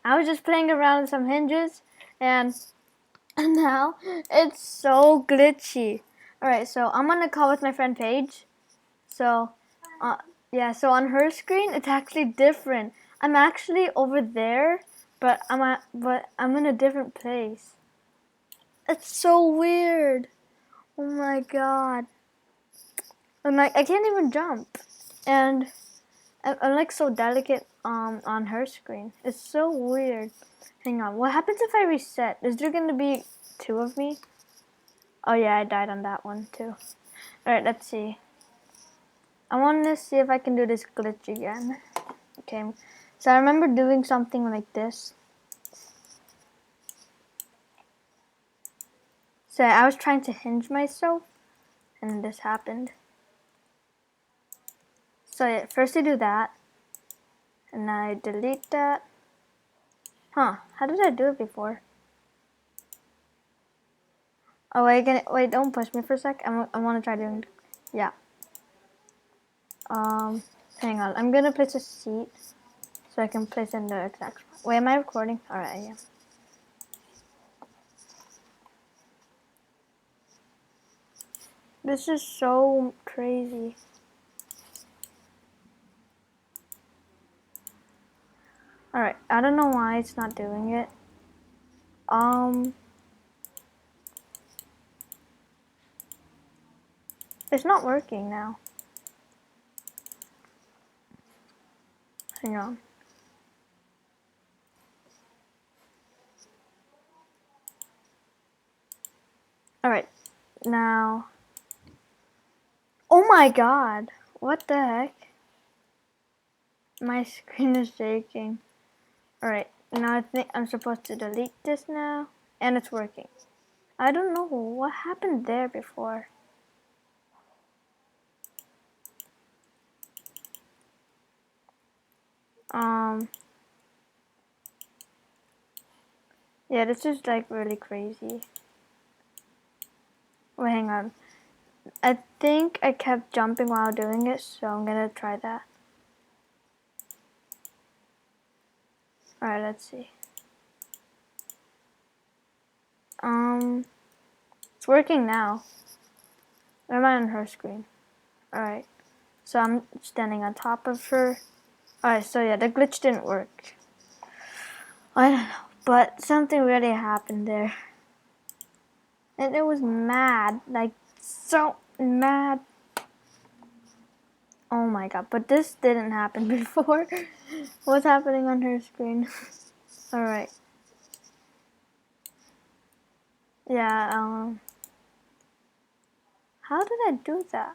I was just playing around with some hinges, and now it's so glitchy. Alright, so I'm on a call with my friend Paige. So, yeah, so on her screen, it's actually different. I'm actually over there, but I'm in a different place. It's so weird. Oh my god. I'm like, I can't even jump. And I'm like so delicate on her screen. It's so weird. Hang on. What happens if I reset? Is there gonna be two of me? Oh yeah, I died on that one too. Alright, let's see. I want to see if I can do this glitch again. Okay. So I remember doing something like this. So I was trying to hinge myself and this happened. So yeah, first I do that. And I delete that. Huh, how did I do it before? Oh wait, don't push me for a sec. I want to try doing, yeah. Hang on, I'm gonna place a seat so I can place in the exact spot. Wait, am I recording? Alright, yeah. This is so crazy. Alright, I don't know why it's not doing it. It's not working now. Hang on. Alright, now. Oh my god! What the heck? My screen is shaking. Alright, now I think I'm supposed to delete this now. And it's working. I don't know what happened there before. Yeah, this is like really crazy. Wait, hang on. I think I kept jumping while doing it, so I'm gonna try that. Alright, let's see. It's working now. Or am I on her screen? Alright. So I'm standing on top of her. Alright, so yeah, the glitch didn't work. I don't know, but something really happened there. And it was mad, like so mad. Oh my god, but this didn't happen before. What's happening on her screen? Alright. Yeah, how did I do that?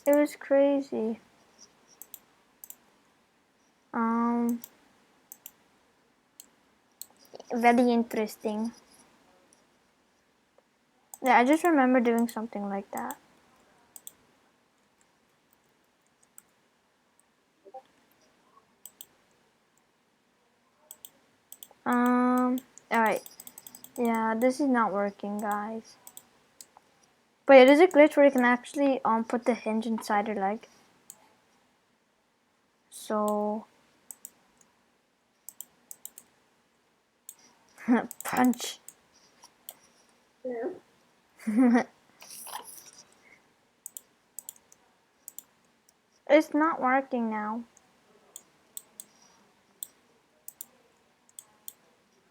It was crazy. Very interesting. Yeah, I just remember doing something like that. Alright. Yeah, this is not working, guys. But yeah, there's a glitch where you can actually put the hinge inside her leg. So punch. No. It's not working now.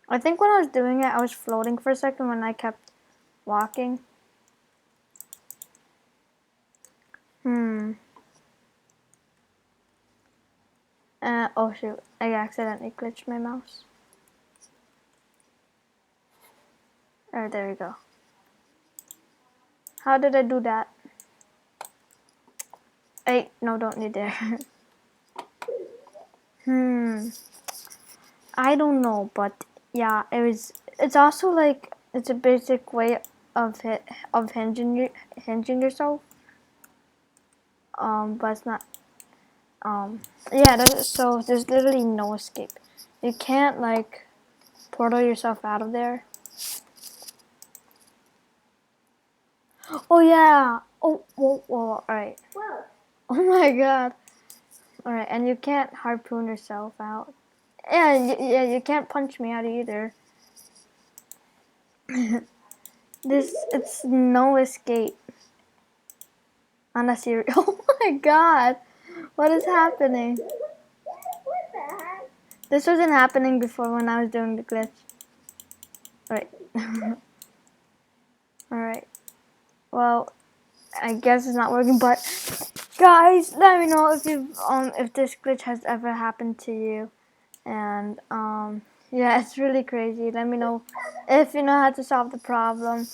I think when I was doing it, I was floating for a second when I kept walking. Oh shoot, I accidentally glitched my mouse. Oh, there we go. How did I do that? Hey, no, don't need there. I don't know, but yeah, it's also like, it's a basic way of hinging yourself. But it's not, yeah, so there's literally no escape. You can't like portal yourself out of there. Oh yeah. Oh, whoa, whoa. All right. Oh my god. All right, and you can't harpoon yourself out. Yeah, you can't punch me out either. It's no escape. On a serious. Oh my god, what is happening? What the heck? This wasn't happening before when I was doing the glitch. Right. Alright. Well, I guess it's not working, but guys, let me know if this glitch has ever happened to you. And yeah, it's really crazy. Let me know if you know how to solve the problem.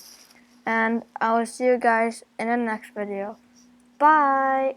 And I will see you guys in the next video. Bye!